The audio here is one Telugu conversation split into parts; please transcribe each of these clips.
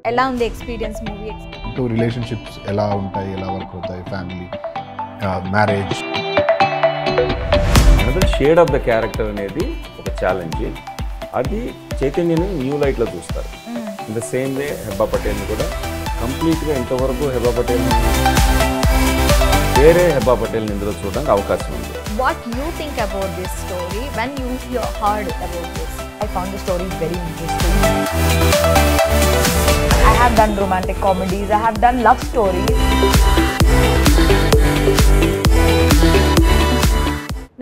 ఎలా ఉంది ఎక్స్పీరియన్స్ మూవీ టూ రిలేషన్షిప్స్ ఎలా ఉంటాయి, ఎలా వర్క్ అవుతాయి, family, marriage. Another shade of the character అనేది ఒక ఛాలెంజ్. అది చైతన్యని న్యూ లైట్లో చూస్తారు. In the same way Hebah పటేల్ని కూడా కంప్లీట్గా ఇంతవరకు హెబ్బా పటేల్ వేరే హెబ్బా పటేల్ని ఇందులో చూడడానికి అవకాశం ఉంది. What you think about this story when you heard about this? I found the story very interesting. I have done romantic comedies, I have done love stories.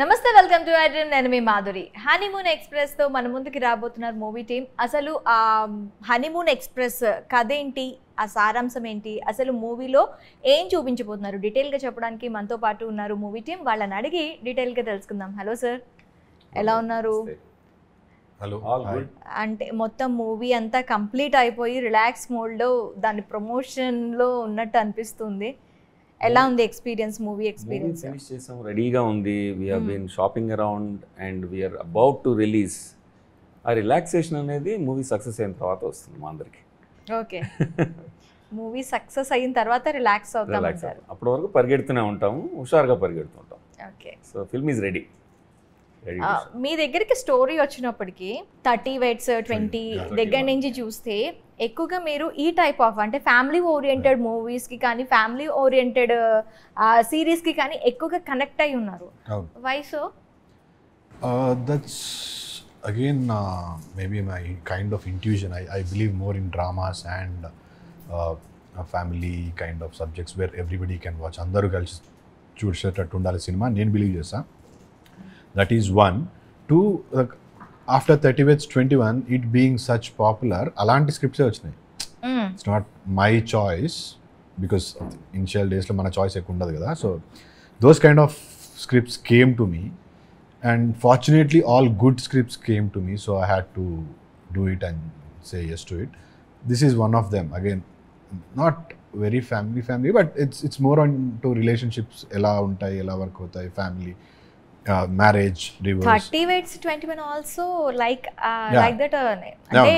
నమస్తే, వెల్కమ్ టు ఐడ్రీమ్. నేను మీ మాధురి. హనీమూన్ ఎక్స్ప్రెస్తో మన ముందుకి రాబోతున్నారు మూవీ టీమ్. అసలు ఆ హనీమూన్ ఎక్స్ప్రెస్ కథ ఏంటి, ఆ సారాంశం ఏంటి, అసలు మూవీలో ఏం చూపించబోతున్నారు, డీటెయిల్గా చెప్పడానికి మనతో పాటు ఉన్నారు మూవీ టీమ్. వాళ్ళని అడిగి డీటెయిల్గా తెలుసుకుందాం. హలో సార్, ఎలా ఉన్నారు? హలో. అంటే మొత్తం మూవీ అంతా కంప్లీట్ అయిపోయి రిలాక్స్ మోడ్లో దాని ప్రమోషన్లో ఉన్నట్టు అనిపిస్తుంది. ఎలా ఉంది ఎక్స్పీరియన్స్, మూవీ ఎక్స్పీరియన్స్? ఫినిష్ చేసాం, రెడీగా ఉంది. We have been shopping around and we are about to release. ఆ రిలాక్సేషన్ అనేది మూవీ సక్సెస్ అయిన తర్వాత వస్తుంది మా అందరికి. ఓకే, మూవీ సక్సెస్ అయిన తర్వాత రిలాక్స్ అవుతాం సార్. అప్పటి వరకు పరిగెడుతూనే ఉంటాము, హుషారుగా పరిగెడుతుంటాం. Okay, so film is ready. మీ దగ్గరికి స్టోరీ వచ్చినప్పటికీ 30 వెయిట్స్ 20 దగ్గర నుంచి చూస్తే ఎక్కువగా మీరు ఈ టైప్ ఆఫ్ అంటే ఫ్యామిలీ ఓరియంటెడ్ మూవీస్కి కానీ ఫ్యామిలీ ఓరియంటెడ్ సిరీస్కి కానీ ఎక్కువగా కనెక్ట్ అయి ఉన్నారు. Why so? That's again maybe my kind of intuition. I believe more in dramas and family kind of subjects where everybody can watch. Andaru kalisi చూసేటట్టు ఉండాలి సినిమా నేను బిలీవ్ చేస్తాను. That is one. Two, after 30 Wets 21, it being such popular, alanti scripts vachinayi. It's not my choice because initial days lo mana choice ekku undadu kada. So those kind of scripts came to me and fortunately all good scripts came to me, so I had to do it and say yes to it. This is one of them. Again, not very family but it's more on to relationships ela untayi, ela work avutayi, family, marriage, divorce. 30 Wets 21 also like that. అంటే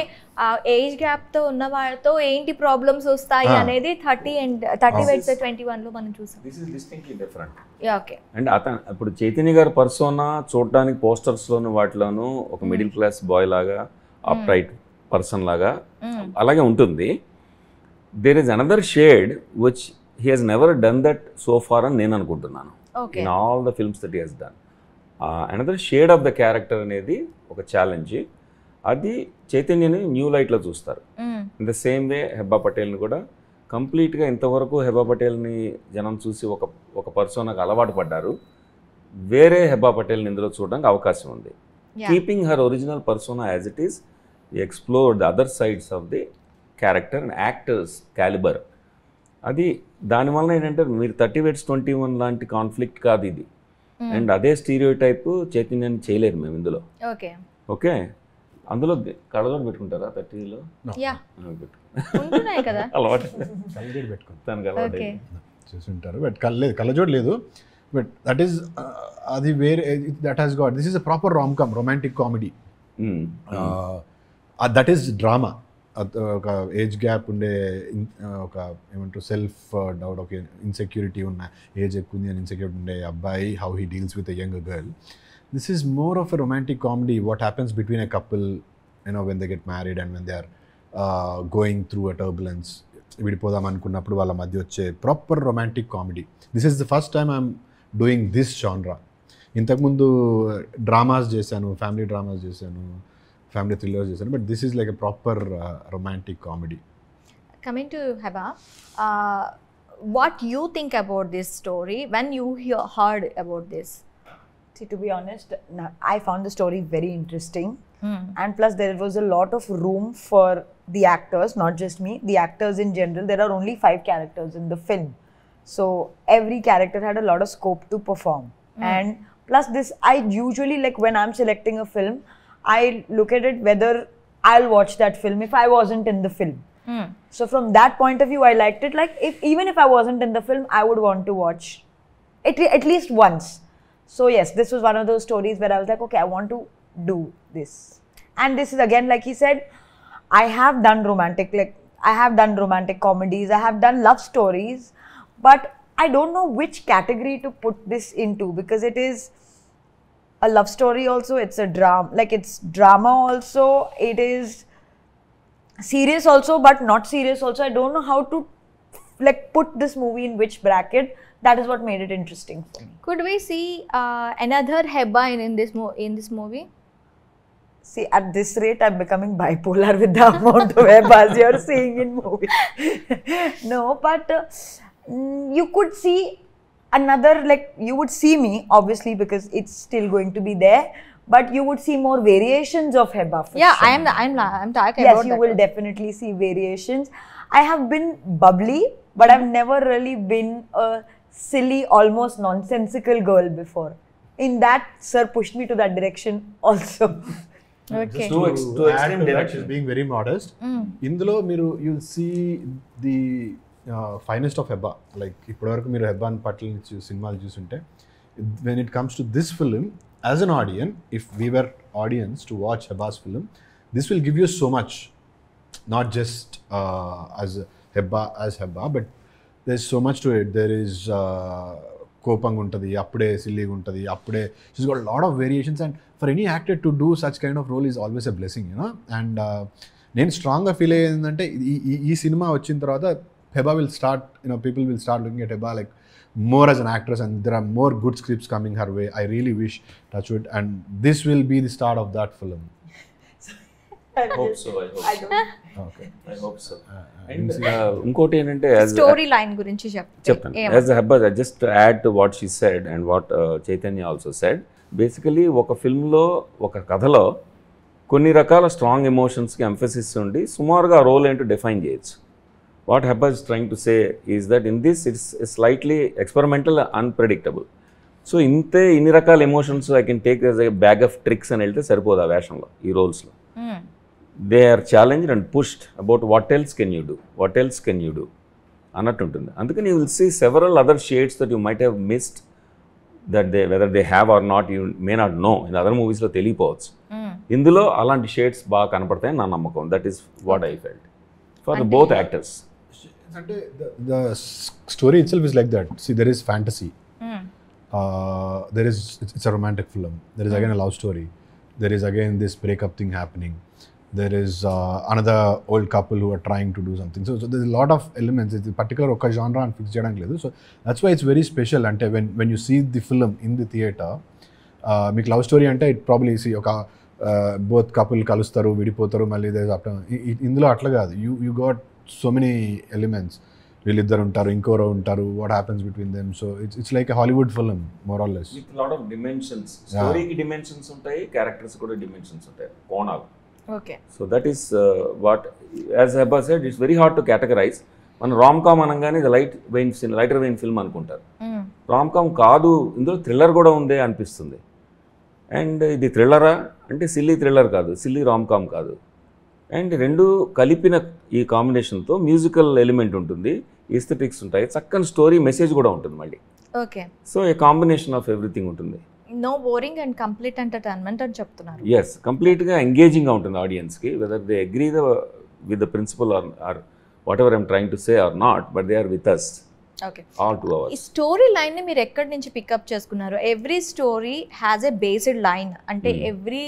ఏజ్ గ్యాప్ తో ఉన్న వాళ్ళతో ఏంటి ప్రాబ్లమ్స్ వస్తాయి అనేది 30 Wets 21 లో మనం చూసాం. This is distinctly different. Okay, and అతను ఇప్పుడు చైతన్య గారి పర్సోనా చూడడానికి పోస్టర్స్లోను వాటిలోనూ ఒక మిడిల్ క్లాస్ బాయ్ లాగా, అప్రైట్ పర్సన్ లాగా అలాగే ఉంటుంది. There is another shade which he has never done that so far అని నేను అనుకుంటున్నాను. In all the films that he has done. Another shade of the character అనేది ఒక ఛాలెంజ్. అది చైతన్యని న్యూ లైట్లో చూస్తారు. In the same way Hebah పటేల్ని కూడా కంప్లీట్గా ఇంతవరకు హెబ్బా పటేల్ని జనం చూసి ఒక పర్సోనాకు అలవాటు పడ్డారు. వేరే హెబ్బా పటేల్ని ఇందులో చూడడానికి అవకాశం ఉంది. Keeping her original persona as it is, explore the other sides of the character and actors calibre. అది దానివల్ల ఏంటంటే మీరు 30 Wets 21 లాంటి కాన్ఫ్లిక్ట్ కాదు ఇది. అండ్ అదే స్టీరియో టైప్ చైతన్యాన్ని చేయలేరు మేము ఇందులో. ఓకే ఓకే, అందులో కళ్ళజోడు పెట్టుకుంటారా 30లో? కదా అలవాటు కళ్ళజోడు పెట్టుకుంటాను అలవాటు చూసుంటారు. బట్ కళ్ళజోడు లేదు. బట్ దట్ ఈస్ అది వేరే, that has got, this is a proper romcom, romantic comedy. That is drama. ఒక ఏజ్ గ్యాప్ ఉండే, ఒక ఏమంటారు సెల్ఫ్ డౌట్, ఒక ఇన్సెక్యూరిటీ ఉన్న, ఏజ్ ఎక్కువ ఉంది అని ఇన్సెక్యూరిటీ ఉండే అబ్బాయి, how he deals with a young girl. This is more of a romantic comedy. What happens between a couple, when they get married and when they are going through a turbulence, విడిపోదాం అనుకున్నప్పుడు వాళ్ళ మధ్య వచ్చే proper romantic comedy. This is the first time I'm doing this genre. ఇంతకుముందు డ్రామాస్ చేశాను, ఫ్యామిలీ డ్రామాస్ చేశాను, family thrillers చేశాను, but this is like a proper romantic comedy. Coming to Heba, what you think about this story when you heard about this? See, to be honest, I found the story very interesting. And plus there was a lot of room for the actors, not just me, the actors in general. There are only 5 characters in the film, so every character had a lot of scope to perform. And plus this, I usually, like when I'm selecting a film, I look at it whether I'll watch that film if I wasn't in the film. So from that point of view, I liked it. Like even if I wasn't in the film, I would want to watch it at least once. So yes, this was one of those stories where I was like, okay, I want to do this. And this is again, like he said, I have done romantic, like I have done romantic comedies, I have done love stories, but I don't know which category to put this into, because it is a love story also, it's a drama, like it's drama also, it is serious also, but not serious also. I don't know how to like put this movie in which bracket. That is what made it interesting for me. Could we see another Heba in this movie? See, at this rate, I'm becoming bipolar with the amount of Hebas you're seeing in movie. No, but you could see another, like you would see me, obviously, because it's still going to be there, but you would see more variations of Heba. Yeah, sure. I'm talking Yes, about you that will one. definitely see variations. I have been bubbly, but I've never really been a silly, almost nonsensical girl before. In that, sir pushed me to that direction also. Okay. To To extreme add to that, direction. she's being very modest. ఇందులో మీరు you'll see the finest of Heba. Like ఇప్పటివరకు మీరు హెబ్బా పట్ల నుంచి సినిమాలు చూసుంటే, when it comes to this film, as an audience, if we were audience to watch Heba's film, this will give you so much, not just as Heba, but there's so much to it. There is కోపంగా ఉంటుంది, అప్పుడే సిల్లీగా ఉంటుంది, అప్పుడే she's got lot of variations, and for any actor to do such kind of role is always a blessing, you know. అండ్ నేను స్ట్రాంగ్గా ఫీల్ అయ్యేది ఏంటంటే ఈ సినిమా వచ్చిన తర్వాత Heba will start, people will start looking at Heba like more as an actress, and there are more good scripts coming her way. I really wish, touch wood, and this will be the start of that film. I hope so. Okay. I hope so. And ఇంకోటి ఏంటంటే స్టోరీ లైన్ గురించి చెప్తాను. As a Heba, just to add to what she said and what Chaitanya also said, basically ఒక ఫిల్మ్లో, ఒక కథలో కొన్ని రకాల స్ట్రాంగ్ ఎమోషన్స్కి ఎంఫసిస్ ఉండి సుమారుగా ఆ రోల్ ఏంటో డిఫైన్ చేయొచ్చు. What Heba is trying to say is that in this it's slightly experimental, unpredictable. So ఇన్ని రకాల emotions I can take as a bag of tricks అని వెళ్తే సరిపోదు ఆ వేషంలో, ఈ రోల్స్లో. They are challenged and pushed about what else can you do అన్నట్టు ఉంటుంది. అందుకని you will see several other shades that you might have missed, that whether they have or not, you may not know, in other మూవీస్లో తెలియపోవచ్చు. ఇందులో అలాంటి షేడ్స్ బాగా కనపడతాయని నా నమ్మకం. That is what I felt for both actors. అంటే the story itself is like that. See, there is fantasy. There is, it's a romantic film. There is again a love story. There is again this breakup thing happening. There is another old couple who are trying to do something. So there's a lot of elements. It's a particular oka genre and fix cheyadaniki ledu. So that's why it's very special. Ante when you see the film in the theater, meek love story ante it probably see oka both couple kalustaru, vidipotaru, malli there's after indulo atla kaadu. You got so many elements. వీళ్ళిద్దరు ఉంటారు, ఇంకోరు ఉంటారు, what happens between them. So it's like a Hollywood film more or less. With lot of dimensions. స్టోరీకి డిమెన్షన్స్ ఉంటాయి, క్యారెక్టర్స్ కూడా డిమెన్షన్స్ ఉంటాయి, కోణాలు. Okay. So that is what, as Hebah said, it's very hard to categorize. మన రామ్ కామ్ అనగానే ఇది లైటర్ వెయిన్ ఫిల్మ్ అనుకుంటారు. రామ్ కామ్ కాదు, ఇందులో థ్రిల్లర్ కూడా ఉందే అనిపిస్తుంది. అండ్ ఇది థ్రిల్లరా అంటే సిల్లీ థ్రిల్లర్ కాదు, సిల్లీ రామ్ కామ్ కాదు. అండ్ రెండు కలిపిన ఈ కాంబినేషన్తో మ్యూజికల్ ఎలిమెంట్ ఉంటుంది, ఎస్థెటిక్స్ ఉంటాయి, చక్కని స్టోరీ మెసేజ్ కూడా ఉంటుంది మళ్ళీ. Okay. So a combination of everything ఉంటుంది. No boring and complete entertainment అని చెప్తున్నారు. ఎస్, కంప్లీట్గా ఎంగేజింగ్గా ఉంటుంది ఆడియన్స్కి, whether they agree with the principle or whatever I'm trying to say or not, but they are with us okay. All 2 hours. ఈ స్టోరీ లైన్ని మీరు ఎక్కడి నుంచి పికప్ చేసుకున్నారు? Every story has a based line, అంటే ఎవ్రీ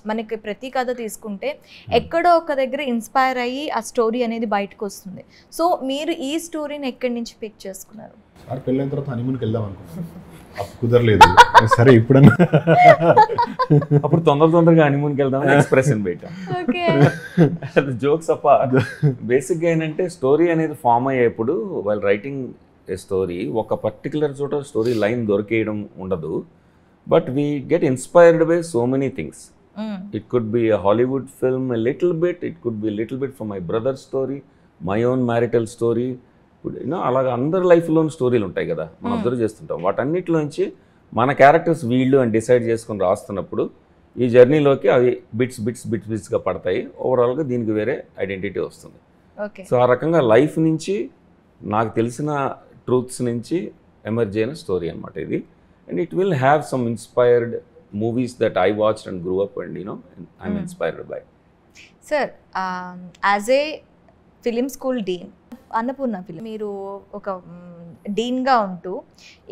మనకి ప్రతి కథ తీసుకుంటే ఎక్కడో ఒక దగ్గర ఇన్స్పైర్ అయ్యి ఆ స్టోరీ అనేది బయటకు వస్తుంది. సో మీరు ఈ స్టోరీని ఎక్కడి నుంచి పిక్ చేసుకున్నారు? సార్ పెళ్ళైన తర్వాత హనీమూన్కి వెళ్దాం అనుకున్నాను, అప్పుడు కుదరలేదు. సరే ఇప్పుడన్నా అప్పుడు తొందరగా హనీమూన్కి వెళ్దామని ఎక్స్ప్రెషన్ పెట్టాం. జోక్స్ అపార్ట్, బేసిక్గా ఏంటంటే స్టోరీ అనేది ఫామ్ అయ్యేప్పుడు వాళ్ళు రైటింగ్ ఏ స్టోరీ ఒక పర్టికులర్ చోట స్టోరీ లైన్ దొరికేయడం ఉండదు. But we get inspired by so many things. It could be a Hollywood film a little bit, it could be little bit from my brother story, my own marital story. అలాగా అందరి లైఫ్లోని స్టోరీలు ఉంటాయి కదా, మనం అబ్జర్వ్ చేస్తుంటాం. వాటన్నిటిలోంచి మన క్యారెక్టర్స్ వీళ్ళు అని డిసైడ్ చేసుకొని రాస్తున్నప్పుడు ఈ జర్నీలోకి అవి బిట్స్గా పడతాయి. ఓవరాల్గా దీనికి వేరే ఐడెంటిటీ వస్తుంది. సో ఆ రకంగా లైఫ్ నుంచి నాకు తెలిసిన ట్రూత్స్ నుంచి ఎమర్జ్ అయిన స్టోరీ అనమాట ఇది. And it will have some inspired movies that I watched and grew up and I'm inspired by. Sir, as a film school dean Annapurna film మీరు ఒక డీన్గా ఉంటూ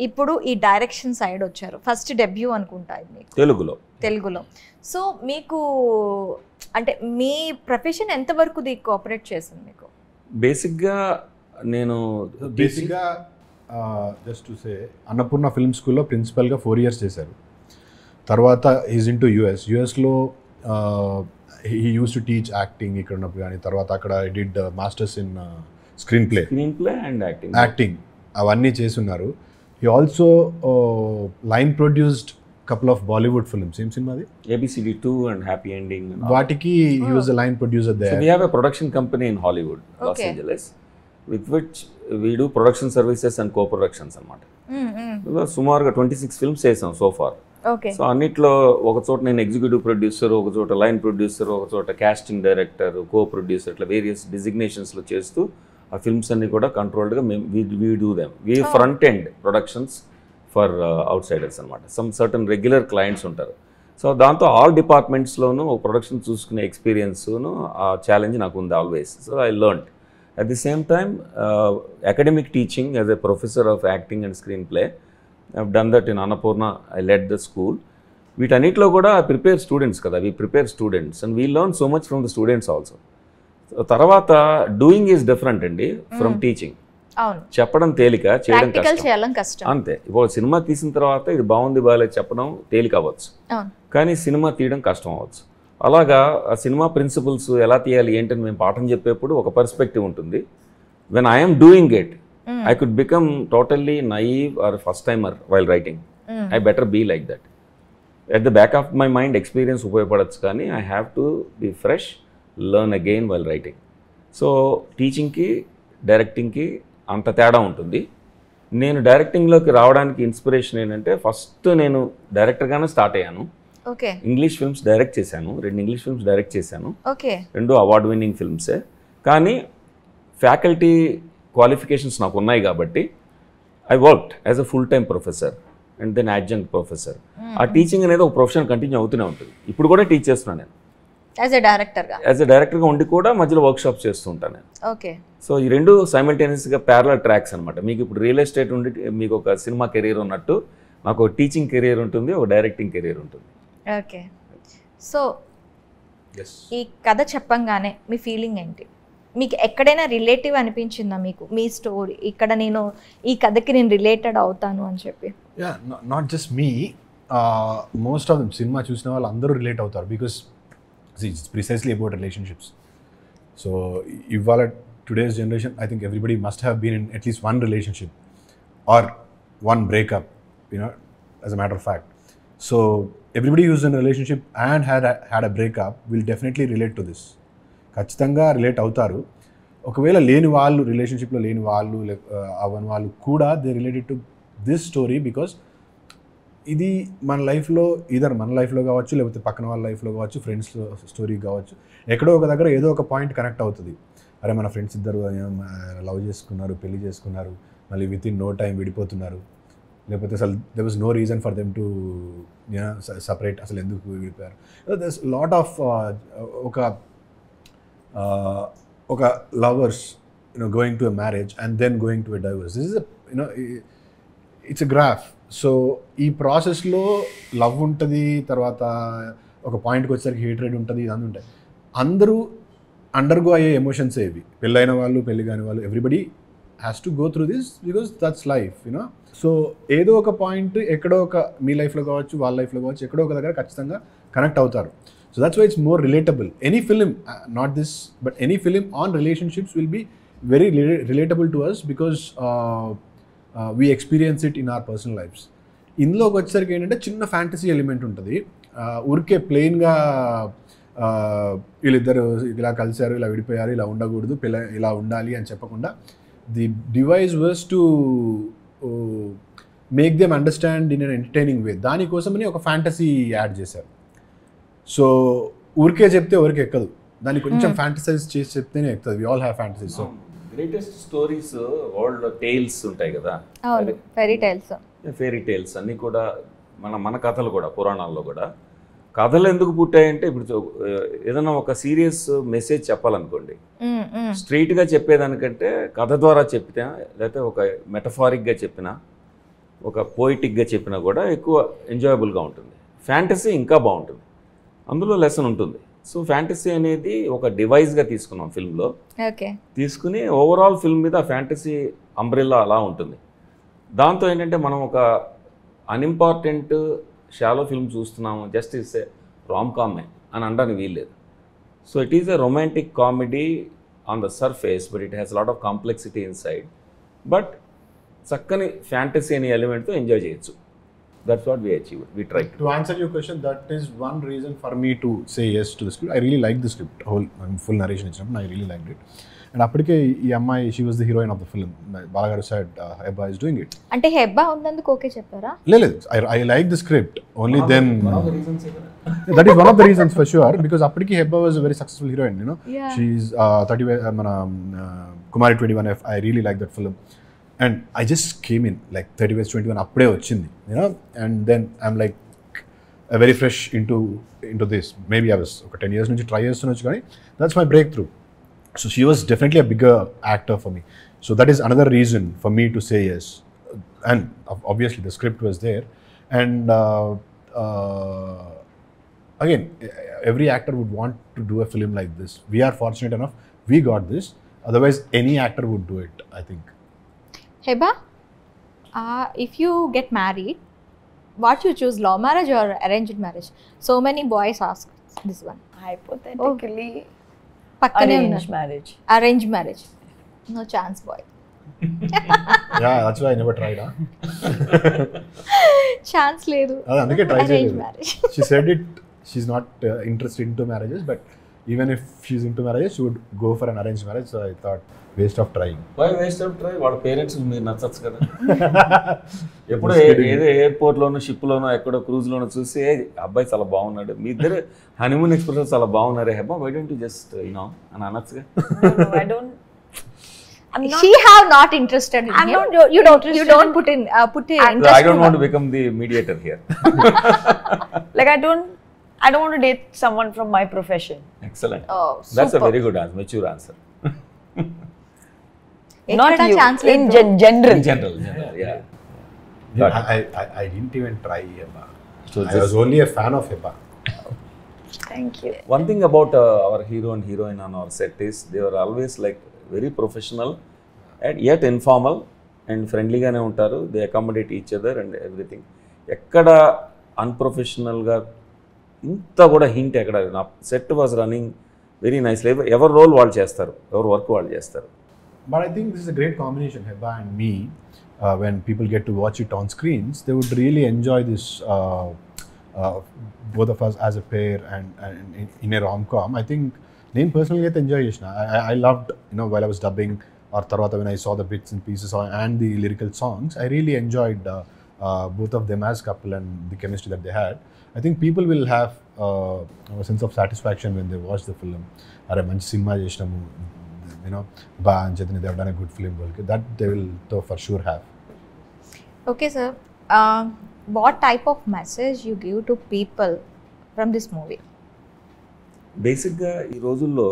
ఇప్పుడు ఈ డైరెక్షన్ సైడ్ వచ్చారు. ఫస్ట్ డెబ్యూ అనుకుంటా ఇది మీకు తెలుగులో. సో మీకు అంటే మీ ప్రొఫెషన్ ఎంతవరకు కోఆపరేట్ చేసింది మీకు? బేసిక్గా just to say Annapurna film స్కూల్లో ప్రిన్సిపల్గా 4 years చేశారు. తర్వాత ఈజ్ ఇన్ టు యుఎస్లో he used to teach acting ఇక్కడ ఉన్నప్పుడు, కానీ తర్వాత అక్కడ I did masters in screenplay and acting అవన్నీ చేస్తున్నారు. He also line produced couple of Bollywood films. ఏం సినిమా అది? ABCD 2 and Happy Ending. వాటికి he was the line producer there. So we have a production company in Hollywood, Los Angeles, with which we do production services and co-productions అన్నమాట. సుమారుగా 26 films చేసాం సో ఫార్. సో అన్నిట్లో ఒక చోట నేను ఎగ్జిక్యూటివ్ ప్రొడ్యూసర్, ఒక చోట లైన్ ప్రొడ్యూసర్, ఒక చోట కాస్టింగ్ డైరెక్టర్, కో ప్రొడ్యూసర్, ఇట్లా వేరియస్ డిజిగ్నేషన్స్లో చేస్తూ ఆ ఫిల్మ్స్ అన్ని కూడా కంట్రోల్డ్గా we do them. We front end productions for outsiders అనమాట. సమ్ సర్టన్ రెగ్యులర్ క్లయింట్స్ ఉంటారు. సో దాంతో ఆల్ డిపార్ట్మెంట్స్లోనూ ఒక ప్రొడక్షన్ చూసుకునే ఎక్స్పీరియన్స్ను ఆ ఛాలెంజ్ నాకు ఉంది always. So I learned. At the same time, academic teaching as a professor of acting and screenplay, I've done that in Annapurna. I led the school. వీటన్నిటిలో కూడా prepare students కదా, we prepare students and we learn so much from the students also. So, తర్వాత డూయింగ్ ఈజ్ డిఫరెంట్ అండి ఫ్రమ్ టీచింగ్. చెప్పడం తేలిక, చేయడం కష్టం. అంతే. ఇప్పుడు సినిమా తీసిన తర్వాత ఇది బాగుంది బాగాలేదు చెప్పడం తేలిక అవ్వచ్చు, కానీ సినిమా తీయడం కష్టం అవ్వచ్చు. అలాగా ఆ సినిమా ప్రిన్సిపల్స్ ఎలా తీయాలి ఏంటని మేము పాఠం చెప్పేప్పుడు ఒక పర్స్పెక్టివ్ ఉంటుంది. When I'm doing it I could become totally naive or first timer while writing. I better be like that. At the back of my mind experience ఉపయోగపడచ్చు, కానీ I have to be fresh, learn again while writing. So టీచింగ్కి డైరెక్టింగ్కి అంత తేడా ఉంటుంది. నేను డైరెక్టింగ్లోకి రావడానికి ఇన్స్పిరేషన్ ఏంటంటే, ఫస్ట్ నేను డైరెక్టర్గానే స్టార్ట్ అయ్యాను. ఇంగ్లీష్ ఫిల్మ్స్ డైరెక్ట్ చేశాను, 2 ఇంగ్లీష్ ఫిల్మ్స్ డైరెక్ట్ చేశాను, 2 అవార్డ్ విన్నింగ్ ఫిల్మ్సే. కానీ ఫ్యాకల్టీ క్వాలిఫికేషన్స్ నాకు ఉన్నాయి కాబట్టి I worked as a full time professor and then adjunct professor. ఆ టీచింగ్ అనేది ఒక ప్రొఫెషన్ కంటిన్యూ అవుతూనే ఉంటుంది. ఇప్పుడు కూడా టీచ్ చేస్తున్నాను నేను యాజ్ ఎ డైరెక్టర్గా ఉండి కూడా మధ్యలో వర్క్షాప్స్ చేస్తూ ఉంటాను నేను. సో ఈ 2 సైమల్టేనియస్గా ప్యారలల్ ట్రాక్స్ అనమాట. మీకు ఇప్పుడు రియల్ ఎస్టేట్ ఉండి మీకు ఒక సినిమా కెరీర్ ఉన్నట్టు నాకు ఒక టీచింగ్ కెరీర్ ఉంటుంది, ఒక డైరెక్టింగ్ కెరీర్ ఉంటుంది. ఓకే. సో ఈ కథ చెప్పంగానే మీ ఫీలింగ్ ఏంటి? మీకు ఎక్కడైనా రిలేటివ్ అనిపించిందా మీకు మీ స్టోరీ? ఇక్కడ నేను ఈ కథకి నేను రిలేటెడ్ అవుతాను అని చెప్పి. Not just me, most of them cinema చూసిన వాళ్ళు అందరూ రిలేట్ అవుతారు. Because it's precisely about relationships. So ఇవాళ today's generation I think everybody must have been in at least 1 relationship or 1 breakup, as a matter of fact. So everybody who's in a relationship and had a breakup will definitely relate to this. ఖచ్చితంగా రిలేట్ అవుతారు. ఒకవేళ లేని వాళ్ళు, రిలేషన్షిప్లో లేని వాళ్ళు, అవని వాళ్ళు కూడా they related to this story. Because ఇది మన లైఫ్లో మన లైఫ్లో కావచ్చు, లేకపోతే పక్కన వాళ్ళ లైఫ్లో కావచ్చు, ఫ్రెండ్స్ స్టోరీ కావచ్చు, ఎక్కడో ఒక దగ్గర ఏదో ఒక పాయింట్ కనెక్ట్ అవుతుంది. అరే మన ఫ్రెండ్స్ ఇద్దరు లవ్ చేసుకున్నారు, పెళ్లి చేసుకున్నారు, మళ్ళీ విత్ ఇన్ నో టైం విడిపోతున్నారు, లేకపోతే అసలు there was no reason for them to separate, అసలు ఎందుకు విడిపోయారు. దెర్స్ లాట్ ఆఫ్ ఒక lovers going to a marriage and then going to a divorce. This is it's a graph. So ఈ ప్రాసెస్లో లవ్ ఉంటుంది, తర్వాత ఒక పాయింట్కి వచ్చేసరికి హేట్రెడ్ ఉంటుంది, ఇదంతా ఉంటాయి. అందరూ అండర్గో అయ్యే ఎమోషన్స్ ఇవి. పెళ్ళైన వాళ్ళు, పెళ్ళి కాని వాళ్ళు, everybody has to go through this because that's life. So ఏదో ఒక పాయింట్ ఎక్కడో ఒక మీ లైఫ్లో కావచ్చు, వాళ్ళ లైఫ్లో కావచ్చు, ఎక్కడో ఒక దగ్గర ఖచ్చితంగా కనెక్ట్ అవుతారు. So that's why it's more relatable. Any film, not this but any film on relationships will be very relatable to us because we experience it in our personal lifes. ఇందులోకి వచ్చేసరికి ఏంటంటే చిన్న ఫ్యాంటసీ ఎలిమెంట్ ఉంటుంది. ఊరికే ప్లెయిన్గా వీళ్ళిద్దరు ఇలా కలిశారు, ఇలా విడిపోయారు, ఇలా ఉండకూడదు, ఇలా ఉండాలి అని చెప్పకుండా the device was to make them understand in an entertaining way. దానికోసమని ఒక ఫ్యాంటసీ యాడ్ చేశారు. సో ఊరికే చెప్తే ఎవరికి ఎక్కదు, దాన్ని కొంచెం ఫ్యాంటసైజ్ చేసి చెప్తేనే ఎక్కుతుంది. We all have fantasies. So greatest stories world tales ఉంటాయి కదా, ఫెయిరీ టేల్స్ అన్నీ కూడా మన కథలు కూడా, పురాణాల్లో కూడా కథలు ఎందుకు పుట్టాయంటే, ఇప్పుడు ఏదైనా ఒక సీరియస్ మెసేజ్ చెప్పాలనుకోండి, స్ట్రైట్గా చెప్పేదానికంటే కథ ద్వారా చెప్పినా లేకపోతే ఒక మెటఫారిక్గా చెప్పినా ఒక పోయిటిక్గా చెప్పినా కూడా ఎక్కువ ఎంజాయబుల్గా ఉంటుంది. ఫ్యాంటసీ ఇంకా బాగుంటుంది, అందులో లెసన్ ఉంటుంది. సో ఫ్యాంటసీ అనేది ఒక డివైస్గా తీసుకున్నాం ఫిల్మ్లో. తీసుకుని ఓవరాల్ ఫిల్మ్ మీద ఫ్యాంటసీ అంబ్రెల్లా అలా ఉంటుంది. దాంతో ఏంటంటే మనం ఒక అన్ఇంపార్టెంట్ షాలో ఫిల్మ్ చూస్తున్నాము, జస్ట్ ఇస్ ఏ రామ్ కామే అని అనడానికి వీల్లేదు. So it is a romantic comedy on the surface, but it has lot of complexity in side. But చక్కని ఫ్యాంటసీ అనే ఎలిమెంట్తో ఎంజాయ్ చేయొచ్చు. That's what we achieved. We tried. To answer your question, that is one reason for me to say yes to the script. I really liked the script. Full narration ఇచ్చినప్పుడు I really liked it. And అప్పటికే ఈ అమ్మాయి, she was the heroine of the film. Balagaru said Heba is doing it. అంటే హెబ్బా ఉన్నందుకు ఓకే చెప్పారా? లేదు, I like the script. Only then that is one of the reasons for sure, because అప్పటికి Heba was a very successful heroine, you know. Yeah. She's 30 మన Kumari 21F. I really like that film. And I just came in like 30 West 21 అప్పుడే వచ్చింది, you know, and then I'm like very fresh into this. Maybe I was ఒక 10 years నుంచి ట్రై చేస్తున్నచ్చు, కానీ that's my breakthrough. So she was definitely a bigger actor for me. So that is another reason for me to say yes. And obviously the script was there. And again, every actor would want to do a film like this. We are fortunate enough, we got this. Otherwise, any actor would do it, I think. Heba, if you get married, what you choose, love marriage or arranged marriage? So many boys ask this one. Hypothetically, Pakkane arranged marriage. Arranged marriage. No chance, boy. Yeah, that's why I never tried, huh? Chance ledu. అందుకే ట్రై Arranged చేయలేదు. marriage. She said it, she's not interested into marriages, but even if she's into marriages, she would go for an arranged marriage. So I thought, waste of trying. Why waste of try? వాళ్ళ పేరెంట్స్ మీరు నచ్చచ్చు కదా. ఎప్పుడు ఏదో ఎయిర్పోర్ట్లోనో షిప్లోనో ఎక్కడో క్రూజ్లోనో చూసి అబ్బాయి చాలా బాగున్నాడు, మీ ఇద్దరు హనీమూన్ ఎక్స్ప్రెస్ చాలా బాగున్నారే Hebah, why don't you just you know అని అనొచ్చుగా. No, I don't. I'm not. She have not interested in I'm him. not You don't interested in- put in So interest. I don't want to become the mediator here. Like I don't want to date someone from my profession. Excellent. Oh, That's a super. very good answer, mature answer. Not ఎక్కడా you. chance In లేదు. general. In general, yeah. Got it. I didn't even try Heba. So I was only a fan of Heba. Thank you. One thing about our hero and heroine on our set is they were always like very professional and yet informal and friendly gaane untaru. They accommodate each other and everything. Ekkada unprofessional ga inta kuda hint ekkada. Na set was running very nicely. Ever role వాళ్ళు చేస్తారు, ఎవరు వర్క్ వాళ్ళు చేస్తారు. But I think this is a great combination, Heba and me. When people get to watch it on screens, they would really enjoy this, both of us as a pair and in a rom-com. I think నేను personally అయితే ఎంజాయ్ చేసిన. I loved, you know, while I was dubbing or తర్వాత when I saw the bits and pieces and the lyrical songs, I really enjoyed both of them as couple and the chemistry that they had. I think people will have a sense of satisfaction when they watch the film. అరే మంచి సినిమా చేసినాము, you know, Ba and Chaitanya, they have done a good film. That they will for sure have. Okay, sir. What type of message you give to people from this movie? బేసిక్గా ఈ రోజుల్లో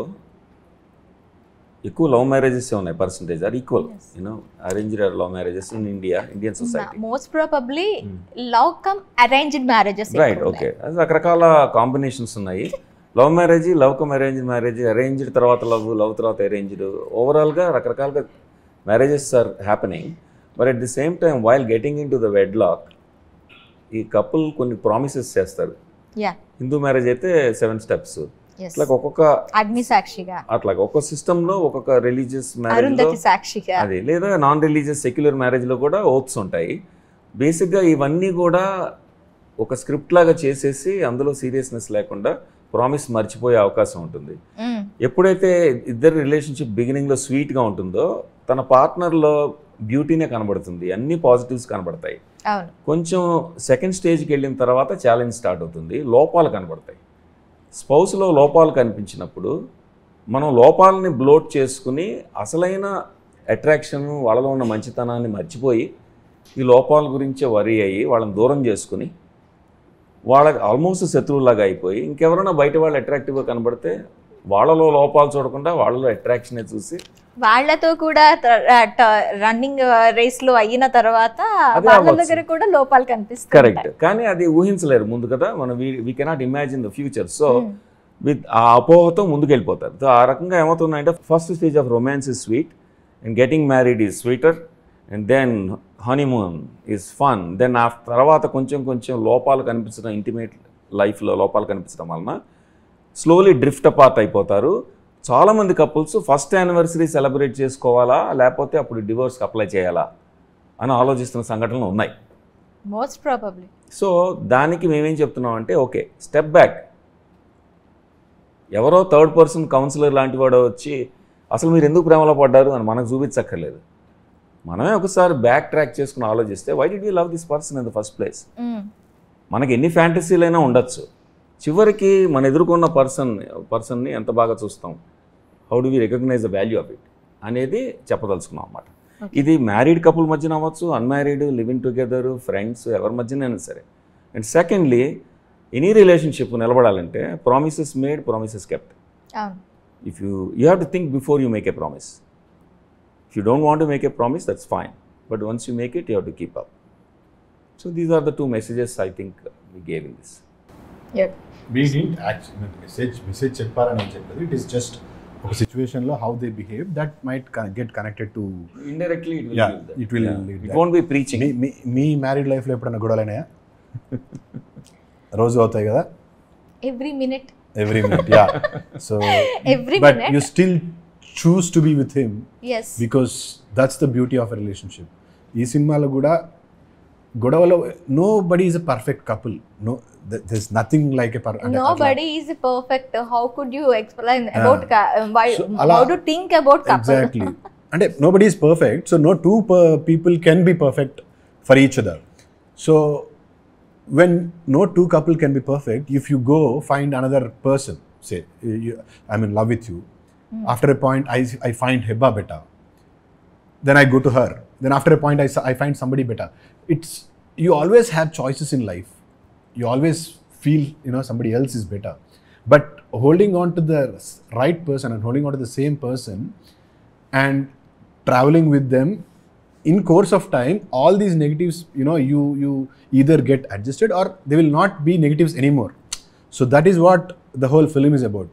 ఎక్కువ లవ్ మ్యారేజెస్ ఉన్నాయి, percentage are equal, you know arranged love marriages in Indian society. Most probably love come arranged marriages. Right, okay. రకరకాల కాంబినేషన్స్ ఉన్నాయి. Love marriage, love come arranged marriage, arranged తర్వాత లవ్, లవ్ తర్వాత అరేంజ్డ్, ఓవరాల్గా రకరకాలుగా marriages are happening. But at the same time while getting into the wedlock ఈ కపుల్ కొన్ని ప్రామిసెస్ చేస్తారు. హిందూ మ్యారేజ్ అయితే 7 steps, అట్లా ఒక్కొక్క అగ్ని సాక్షిగా, అట్లా ఒక్కొక్క సిస్టంలో ఒక్కొక్క రిలీజియస్ మ్యారేజ్ అరుంధతి సాక్షిగా, అది లేదా నాన్ రిలీజియస్ సెక్యులర్ మ్యారేజ్లో కూడా ఓత్స్ ఉంటాయి. బేసిక్గా ఇవన్నీ కూడా ఒక స్క్రిప్ట్ లాగా చేసేసి అందులో సీరియస్నెస్ లేకుండా ప్రామిస్ మర్చిపోయే అవకాశం ఉంటుంది. ఎప్పుడైతే ఇద్దరు రిలేషన్షిప్ బిగినింగ్లో స్వీట్గా ఉంటుందో తన పార్ట్నర్లో బ్యూటీనే కనబడుతుంది, అన్ని పాజిటివ్స్ కనబడతాయి. కొంచెం సెకండ్ స్టేజ్కి వెళ్ళిన తర్వాత ఛాలెంజ్ స్టార్ట్ అవుతుంది, లోపాలు కనబడతాయి. స్పౌస్లో లోపాలు కనిపించినప్పుడు మనం లోపాలని బ్లోట్ చేసుకుని అసలైన అట్రాక్షన్, వాళ్ళలో ఉన్న మంచితనాన్ని మర్చిపోయి ఈ లోపాల గురించే వరీ అయ్యి వాళ్ళని దూరం చేసుకుని వాళ్ళకి ఆల్మోస్ట్ శత్రువులాగా అయిపోయి ఇంకెవరైనా బయట వాళ్ళు అట్రాక్టివ్గా కనబడితే వాళ్ళలో లోపాలు చూడకుండా వాళ్ళలో అట్రాక్షనే చూసి వాళ్ళతో కూడా రన్నింగ్ రేస్ లో అయిన తర్వాత అదే వాళ్ళ అవ్వచ్చు. దగ్గర కూడా లోపాలు కనిపిస్తాయి. కరెక్ట్, కానీ అది ఊహించలేరు ముందు కదా, మనం we cannot imagine the future. So with ఆ అపోహతో ముందుకెళ్ళిపోతారు. సో ఆ రకంగా ఏమవుతుందంటే first stage of romance is sweet and getting married is sweeter and then honeymoon is fun. Then ఆ తర్వాత కొంచెం కొంచెం లోపాలు కనిపించడం, ఇంటిమేట్ లైఫ్లో లోపాలు కనిపించడం వలన స్లోలీ డ్రిఫ్ట్ అపార్ట్ అయిపోతారు. చాలామంది కపుల్స్ ఫస్ట్ యానివర్సరీ సెలబ్రేట్ చేసుకోవాలా లేకపోతే అప్పుడు డివోర్స్కి అప్లై చేయాలా అని ఆలోచిస్తున్న సంఘటనలు ఉన్నాయి. Most probably. సో దానికి మేమేం చెప్తున్నాం అంటే ఓకే, స్టెప్ బ్యాక్. ఎవరో థర్డ్ పర్సన్ కౌన్సిలర్ లాంటి వాడు వచ్చి అసలు మీరు ఎందుకు ప్రేమలో పడ్డారు అని మనకు చూపించక్కర్లేదు. మనమే ఒకసారి బ్యాక్ ట్రాక్ చేసుకుని ఆలోచిస్తే why did you love this person in the first place. మనకి ఎన్ని ఫ్యాంటసీలైనా ఉండొచ్చు, చివరికి మన ఎదుర్కొన్న పర్సన్ని ఎంత బాగా చూస్తాం, how do we recognize the value of it అనేది చెప్పదలుచుకున్నాం అన్నమాట. ఇది మ్యారీడ్ కపుల్ మధ్యన అవ్వచ్చు, అన్మ్యారీడ్, లివింగ్ టుగెదర్, ఫ్రెండ్స్, ఎవరి మధ్యనైనా సరే. అండ్ సెకండ్లీ, ఎనీ రిలేషన్షిప్ నిలబడాలంటే promises made, promises kept. If you have to think before you make a promise. If you don't want to make a promise, that's fine, but once you make it you have to keep up. So these are the 2 messages I think we gave in this. We didn't actually message చెప్పారని చెప్పలేదు. It is just ఒక సిచ్యువేషన్ లో how they behave that might get connected to Indirectly it will Yeah, lead that. it will Yeah. lead It that. won't be preaching. మీ మ్యారీడ్ లైఫ్ లో ఎప్పుడైనా గొడవలైనాయా? రోజు అవుతాయి కదా, every minute. Every minute. Yeah. So Every but minute. You still choose to be with him yes. Because that's the beauty of a relationship. ఈ సినిమాలో కూడా గొడవలో nobody is a perfect couple. No there is nothing like a Nobody is perfect. How could you explain about So, ala- how to think about couple? Exactly. And nobody is perfect, so no two people can be perfect for each other. So when no two couple can be perfect, if you go find another person, say I'm in love with you, after a point I find Heba better, then I go to her, then after a point I find somebody better. You always have choices in life. You always feel somebody else is better, but holding on to the right person and holding on to the same person and traveling with them in course of time, all these negatives, you either get adjusted or they will not be negatives anymore. So that is what the whole film is about.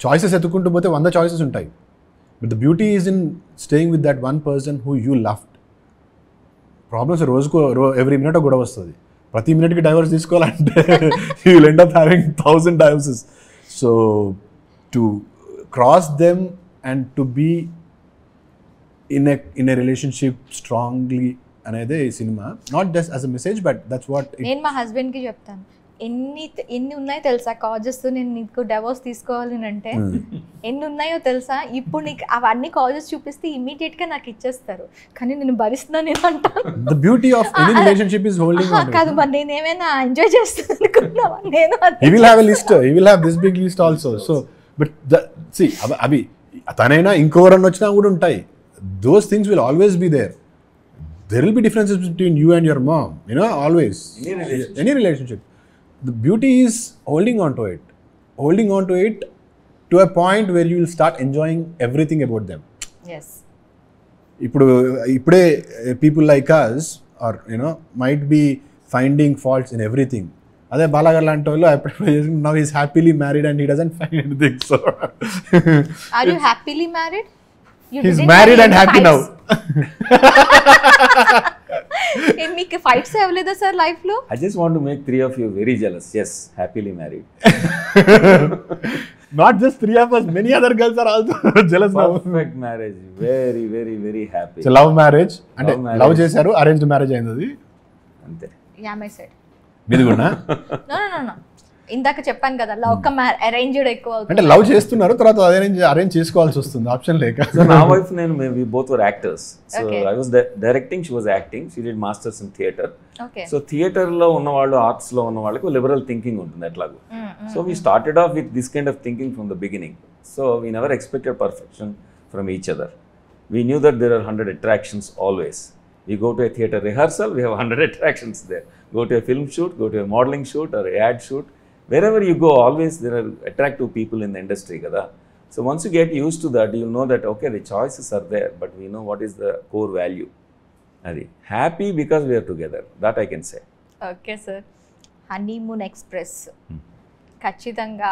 Choices etukuntu bothe 100 choices untayi, but the beauty is in staying with that one person who you loved. Problems రోజుకు every minute గొడవ వస్తుంది. ప్రతి మినిట్కి డైవర్స్ తీసుకోవాలంటే you will end up having 1000 divorces. So to cross them and to be in a relationship strongly అనేదే ఈ సినిమా. Not just as a message, but that's what. నేను మా హస్బెండ్ కి చెప్తాను, ఎన్ని ఉన్నాయో తెలుసా కాజెస్, నేను నీకు డైవోర్స్ తీసుకోవాలి అంటే ఎన్ని ఉన్నాయో తెలుసా, ఇప్పుడు నీకు అవన్నీ కాజెస్ చూపిస్తే ఇమీడియట్ గా నాకు ఇచ్చేస్తారు, కానీ నేను భరిస్తున్నా నేను అంటాను. The beauty of any relationship is holding on. కాదు మరి నేను ఏమైనా ఎంజాయ్ చేస్తాను అనుకున్నావా? నేను he will have a list, he will have this big list also. So but see అవి తనైనా ఇంకోరన్న వచ్చినా కూడా ఉంటాయి. Those things will always be there. There will be differences between you and your mom, always. Any relationship. The beauty is holding on to it to a point where you will start enjoying everything about them. Yes. ఇప్పుడే people like us or might be finding faults in everything. అదే బాలాగారు లాంటి వాళ్ళు now he is happily married and he doesn't find anything. So Are you happily married? You he's didn't married have and any happy fights? now. మీకు ఫైట్స్ అవ్వలేదా సార్ లైఫ్ లో? I just want to make 3 of you very jealous. Yes, happily married. Not just 3 of us, many other girls are also jealous now. Perfect marriage. Very, very, very happy. So love marriage అంటే Love marriage. లవ్ చేశారు, అరేంజ్డ్ మ్యారేజ్ అయింది అది. అంతే. Yeah my side. ఇది కూడా నో ఇందాక చెప్పాను కదా, లవ్ అరేంజ్డ్ ఎక్కువ అవుతుంది. అంటే లవ్ చేస్తున్నారు, తర్వాత అరేంజ్ చేసుకోవాల్సి వస్తుంది ఆప్షన్ లేక. So నా wife నేను we both were actors. So Okay. I was directing, she was acting. She did masters in theatre. Okay. So థియేటర్లో ఉన్నవాళ్ళు, ఆర్ట్స్లో ఉన్న వాళ్ళకి లిబరల్ థింకింగ్ ఉంటుంది ఎట్లాగో. So we started off with this kind of thinking from the beginning. So we never expected perfection from each other. We knew that there are 100 attractions always. We go to a theatre rehearsal, we have 100 attractions there. Go to a film shoot, go to a modeling shoot or a ad shoot. Wherever you go, always there are attractive people in the industry, kada. So once you get used to that, you'll know that, okay, the choices are there, but we know what is the core value. Adi. Happy because we are together. That I can say. Okay sir, honeymoon express ఖచ్చితంగా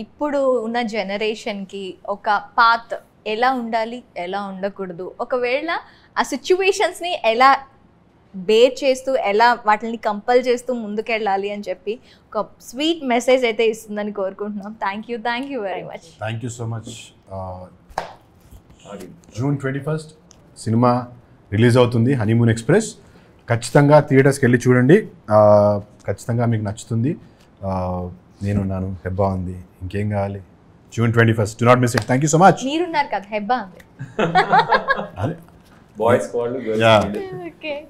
ఇప్పుడు ఉన్న జనరేషన్కి ఒక పాత్ ఎలా ఉండాలి, ఎలా ఉండకూడదు, ఒకవేళ ఆ సిచ్యువేషన్స్ని ఎలా బేర్ చేస్తూ, ఎలా వాటిని కంపల్ చేస్తూ ముందుకెళ్ళాలి అని చెప్పి ఒక స్వీట్ మెసేజ్ అయితే ఇస్తుందని కోరుకుంటున్నాం. Thank you very much. Thank you so much. June 21st cinema release అవుతుంది, హనీమూన్ ఎక్స్ప్రెస్. ఖచ్చితంగా థియేటర్స్కి వెళ్ళి చూడండి, ఖచ్చితంగా మీకు నచ్చుతుంది. నేనున్నాను, హెబ్బా ఉంది, ఇంకేం కావాలి? June 21st, do not miss it. Thank you so much. మీరున్నారు కదా, హెబ్బా ఉంది. అదే బాయ్స్ వాళ్ళు, గర్ల్స్ వాళ్ళు.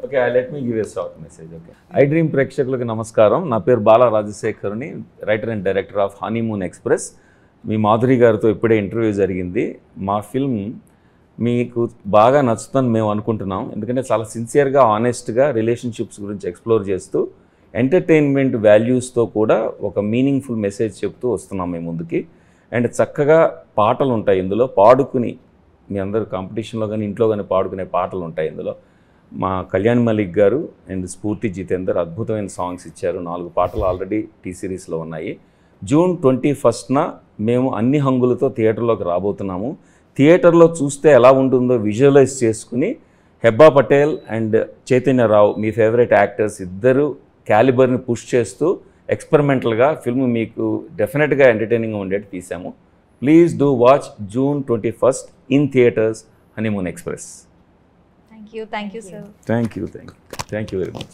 Okay, let me give a short message. Okay, I Dream ప్రేక్షకులకు నమస్కారం. నా పేరు బాలా రాజశేఖర్ని, writer and director of Honeymoon Express. మీ మాధురి గారితో ఇప్పుడే ఇంటర్వ్యూ జరిగింది. మా ఫిల్మ్ మీకు బాగా నచ్చుతుందని మేము అనుకుంటున్నాం. ఎందుకంటే చాలా సిన్సియర్గా, ఆనెస్ట్గా రిలేషన్షిప్స్ గురించి ఎక్స్ప్లోర్ చేస్తూ ఎంటర్టైన్మెంట్ వాల్యూస్తో కూడా ఒక మీనింగ్ఫుల్ మెసేజ్ చెప్తూ వస్తున్నాం మేము ముందుకి. అండ్ చక్కగా పాటలు ఉంటాయి ఇందులో, పాడుకుని మీ అందరు కాంపిటీషన్లో కానీ ఇంట్లో కానీ పాడుకునే పాటలు ఉంటాయి ఇందులో. మా కళ్యాణ్ మలిక్ గారు అండ్ స్ఫూర్తి జితేందర్ అద్భుతమైన సాంగ్స్ ఇచ్చారు. 4 పాటలు ఆల్రెడీ టీ సిరీస్లో ఉన్నాయి. June 21st మేము అన్ని హంగులతో థియేటర్లోకి రాబోతున్నాము. థియేటర్లో చూస్తే ఎలా ఉంటుందో విజువలైజ్ చేసుకుని హెబ్బా పటేల్ అండ్ చైతన్యరావు, మీ ఫేవరెట్ యాక్టర్స్ ఇద్దరు క్యాలిబర్ని పుష్ చేస్తూ ఎక్స్పెరిమెంటల్గా ఫిల్మ్ మీకు డెఫినెట్గా ఎంటర్టైనింగ్గా ఉండేట్టు తీసాము. Please do watch June 21st in theatres, Honeymoon Express. Thank you sir. Thank you very much.